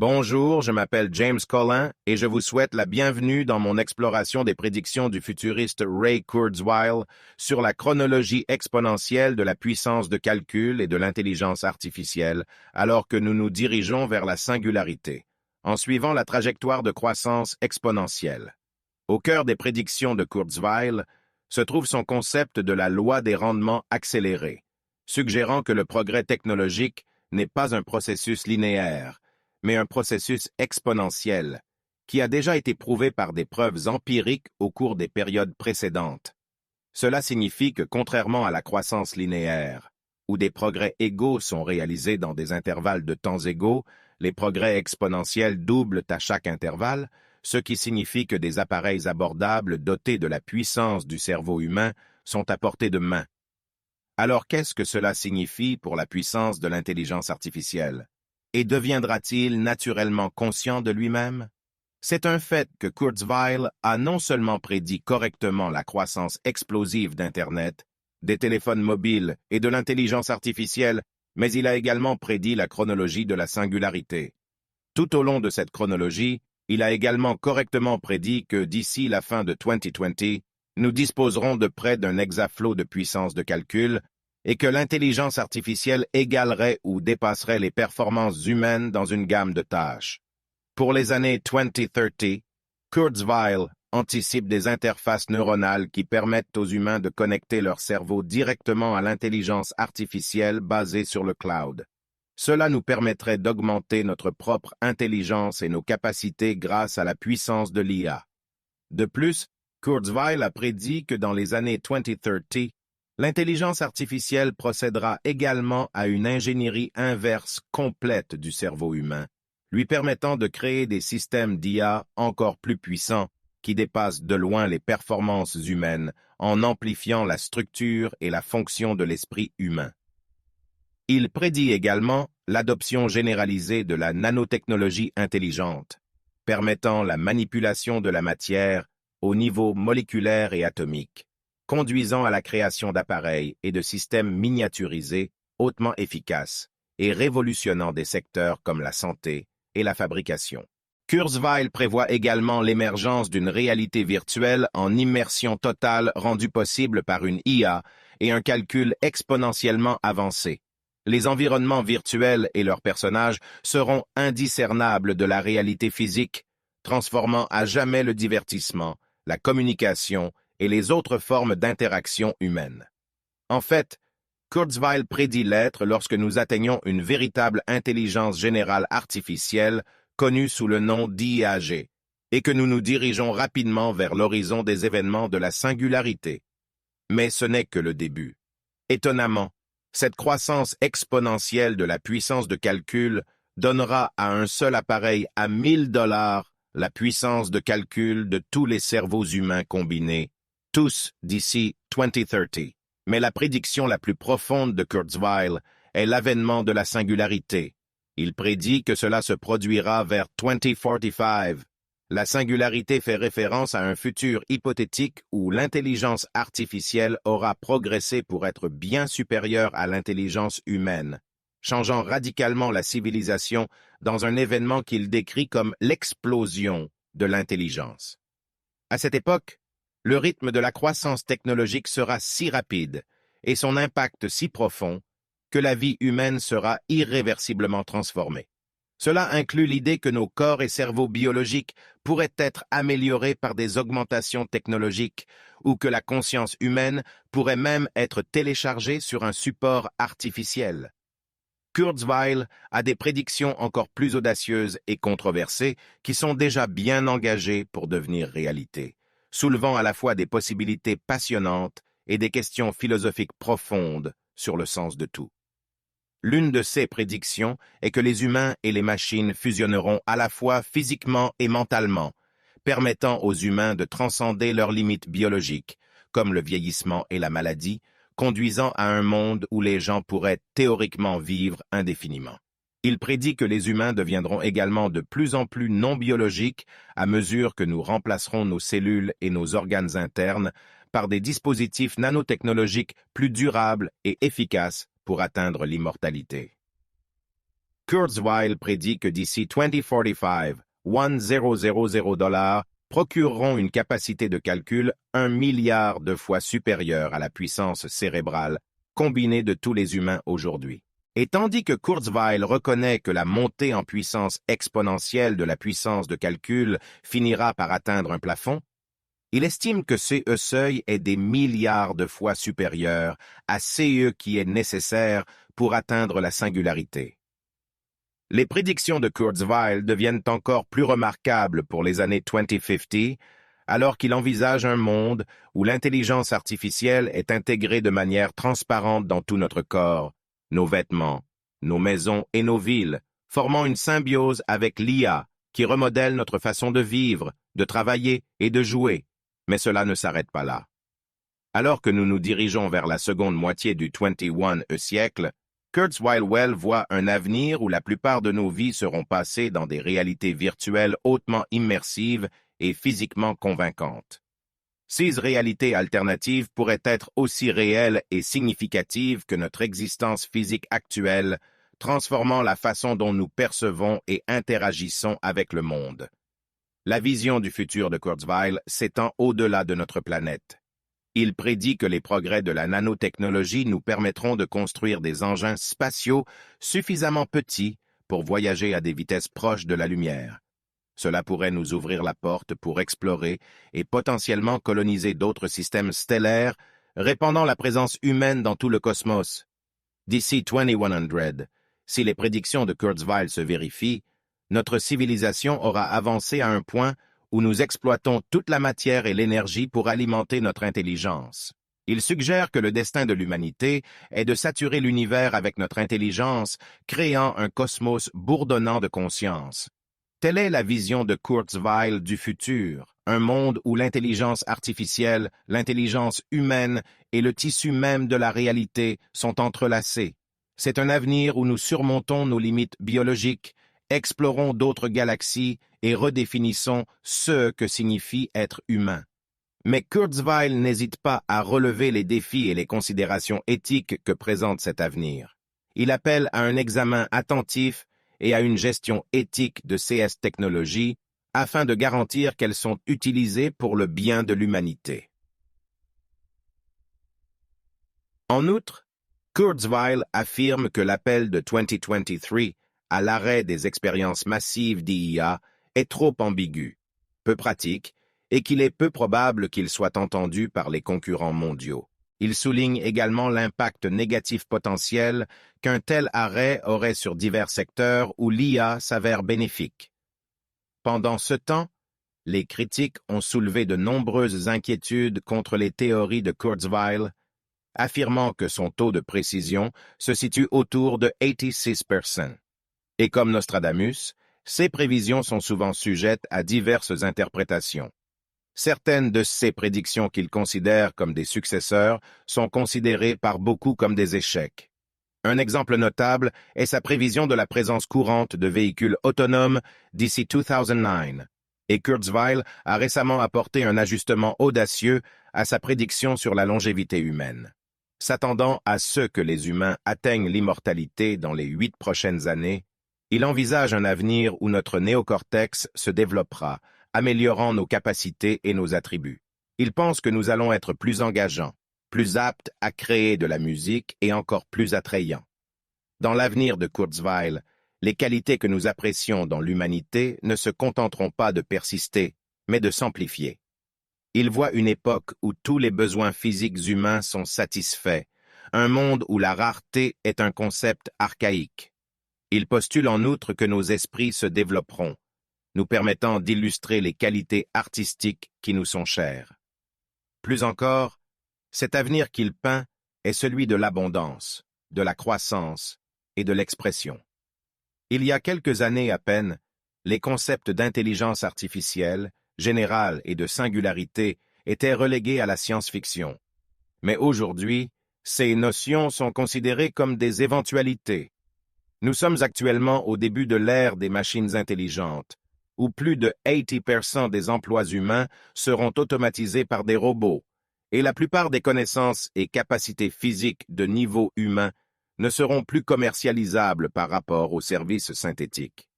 Bonjour, je m'appelle James Collin et je vous souhaite la bienvenue dans mon exploration des prédictions du futuriste Ray Kurzweil sur la chronologie exponentielle de la puissance de calcul et de l'intelligence artificielle alors que nous nous dirigeons vers la singularité, en suivant la trajectoire de croissance exponentielle. Au cœur des prédictions de Kurzweil se trouve son concept de la loi des rendements accélérés, suggérant que le progrès technologique n'est pas un processus linéaire, mais un processus exponentiel, qui a déjà été prouvé par des preuves empiriques au cours des périodes précédentes. Cela signifie que, contrairement à la croissance linéaire, où des progrès égaux sont réalisés dans des intervalles de temps égaux, les progrès exponentiels doublent à chaque intervalle, ce qui signifie que des appareils abordables dotés de la puissance du cerveau humain sont à portée de main. Alors qu'est-ce que cela signifie pour la puissance de l'intelligence artificielle? Et deviendra-t-il naturellement conscient de lui-même? C'est un fait que Kurzweil a non seulement prédit correctement la croissance explosive d'Internet, des téléphones mobiles et de l'intelligence artificielle, mais il a également prédit la chronologie de la singularité. Tout au long de cette chronologie, il a également correctement prédit que d'ici la fin de 2020, nous disposerons de près d'un exaflot de puissance de calcul et que l'intelligence artificielle égalerait ou dépasserait les performances humaines dans une gamme de tâches. Pour les années 2030, Kurzweil anticipe des interfaces neuronales qui permettent aux humains de connecter leur cerveau directement à l'intelligence artificielle basée sur le cloud. Cela nous permettrait d'augmenter notre propre intelligence et nos capacités grâce à la puissance de l'IA. De plus, Kurzweil a prédit que dans les années 2030, l'intelligence artificielle procédera également à une ingénierie inverse complète du cerveau humain, lui permettant de créer des systèmes d'IA encore plus puissants qui dépassent de loin les performances humaines en amplifiant la structure et la fonction de l'esprit humain. Il prédit également l'adoption généralisée de la nanotechnologie intelligente, permettant la manipulation de la matière au niveau moléculaire et atomique, conduisant à la création d'appareils et de systèmes miniaturisés hautement efficaces et révolutionnant des secteurs comme la santé et la fabrication. Kurzweil prévoit également l'émergence d'une réalité virtuelle en immersion totale rendue possible par une IA et un calcul exponentiellement avancé. Les environnements virtuels et leurs personnages seront indiscernables de la réalité physique, transformant à jamais le divertissement, la communication et les autres formes d'interaction humaine. En fait, Kurzweil prédit l'être lorsque nous atteignons une véritable intelligence générale artificielle connue sous le nom d'IAG, et que nous nous dirigeons rapidement vers l'horizon des événements de la singularité. Mais ce n'est que le début. Étonnamment, cette croissance exponentielle de la puissance de calcul donnera à un seul appareil à $1000 la puissance de calcul de tous les cerveaux humains combinés, tous d'ici 2030. Mais la prédiction la plus profonde de Kurzweil est l'avènement de la singularité. Il prédit que cela se produira vers 2045. La singularité fait référence à un futur hypothétique où l'intelligence artificielle aura progressé pour être bien supérieure à l'intelligence humaine, changeant radicalement la civilisation dans un événement qu'il décrit comme l'explosion de l'intelligence. À cette époque, le rythme de la croissance technologique sera si rapide et son impact si profond que la vie humaine sera irréversiblement transformée. Cela inclut l'idée que nos corps et cerveaux biologiques pourraient être améliorés par des augmentations technologiques ou que la conscience humaine pourrait même être téléchargée sur un support artificiel. Kurzweil a des prédictions encore plus audacieuses et controversées qui sont déjà bien engagées pour devenir réalité, soulevant à la fois des possibilités passionnantes et des questions philosophiques profondes sur le sens de tout. L'une de ces prédictions est que les humains et les machines fusionneront à la fois physiquement et mentalement, permettant aux humains de transcender leurs limites biologiques, comme le vieillissement et la maladie, conduisant à un monde où les gens pourraient théoriquement vivre indéfiniment. Il prédit que les humains deviendront également de plus en plus non biologiques à mesure que nous remplacerons nos cellules et nos organes internes par des dispositifs nanotechnologiques plus durables et efficaces pour atteindre l'immortalité. Kurzweil prédit que d'ici 2045, 1000 dollars procureront une capacité de calcul 1 milliard de fois supérieure à la puissance cérébrale combinée de tous les humains aujourd'hui. Et tandis que Kurzweil reconnaît que la montée en puissance exponentielle de la puissance de calcul finira par atteindre un plafond, il estime que ce seuil est des milliards de fois supérieur à ce qui est nécessaire pour atteindre la singularité. Les prédictions de Kurzweil deviennent encore plus remarquables pour les années 2050, alors qu'il envisage un monde où l'intelligence artificielle est intégrée de manière transparente dans tout notre corps, nos vêtements, nos maisons et nos villes, formant une symbiose avec l'IA qui remodèle notre façon de vivre, de travailler et de jouer. Mais cela ne s'arrête pas là. Alors que nous nous dirigeons vers la seconde moitié du 21e siècle, Kurzweil voit un avenir où la plupart de nos vies seront passées dans des réalités virtuelles hautement immersives et physiquement convaincantes. Ces réalités alternatives pourraient être aussi réelles et significatives que notre existence physique actuelle, transformant la façon dont nous percevons et interagissons avec le monde. La vision du futur de Kurzweil s'étend au-delà de notre planète. Il prédit que les progrès de la nanotechnologie nous permettront de construire des engins spatiaux suffisamment petits pour voyager à des vitesses proches de la lumière. Cela pourrait nous ouvrir la porte pour explorer et potentiellement coloniser d'autres systèmes stellaires, répandant la présence humaine dans tout le cosmos. D'ici 2100, si les prédictions de Kurzweil se vérifient, notre civilisation aura avancé à un point où nous exploitons toute la matière et l'énergie pour alimenter notre intelligence. Il suggère que le destin de l'humanité est de saturer l'univers avec notre intelligence, créant un cosmos bourdonnant de conscience. Telle est la vision de Kurzweil du futur, un monde où l'intelligence artificielle, l'intelligence humaine et le tissu même de la réalité sont entrelacés. C'est un avenir où nous surmontons nos limites biologiques, explorons d'autres galaxies et redéfinissons ce que signifie être humain. Mais Kurzweil n'hésite pas à relever les défis et les considérations éthiques que présente cet avenir. Il appelle à un examen attentif et à une gestion éthique de ces technologies afin de garantir qu'elles sont utilisées pour le bien de l'humanité. En outre, Kurzweil affirme que l'appel de 2023 à l'arrêt des expériences massives d'IA est trop ambigu, peu pratique, et qu'il est peu probable qu'il soit entendu par les concurrents mondiaux. Il souligne également l'impact négatif potentiel qu'un tel arrêt aurait sur divers secteurs où l'IA s'avère bénéfique. Pendant ce temps, les critiques ont soulevé de nombreuses inquiétudes contre les théories de Kurzweil, affirmant que son taux de précision se situe autour de 86%. Et comme Nostradamus, ces prévisions sont souvent sujettes à diverses interprétations. Certaines de ces prédictions qu'il considère comme des successeurs sont considérées par beaucoup comme des échecs. Un exemple notable est sa prévision de la présence courante de véhicules autonomes d'ici 2009, et Kurzweil a récemment apporté un ajustement audacieux à sa prédiction sur la longévité humaine. S'attendant à ce que les humains atteignent l'immortalité dans les 8 prochaines années, il envisage un avenir où notre néocortex se développera, améliorant nos capacités et nos attributs. Il pense que nous allons être plus engageants, plus aptes à créer de la musique et encore plus attrayants. Dans l'avenir de Kurzweil, les qualités que nous apprécions dans l'humanité ne se contenteront pas de persister, mais de s'amplifier. Il voit une époque où tous les besoins physiques humains sont satisfaits, un monde où la rareté est un concept archaïque. Il postule en outre que nos esprits se développeront, nous permettant d'illustrer les qualités artistiques qui nous sont chères. Plus encore, cet avenir qu'il peint est celui de l'abondance, de la croissance et de l'expression. Il y a quelques années à peine, les concepts d'intelligence artificielle, générale et de singularité étaient relégués à la science-fiction. Mais aujourd'hui, ces notions sont considérées comme des éventualités. Nous sommes actuellement au début de l'ère des machines intelligentes, où plus de 80% des emplois humains seront automatisés par des robots, et la plupart des connaissances et capacités physiques de niveau humain ne seront plus commercialisables par rapport aux services synthétiques.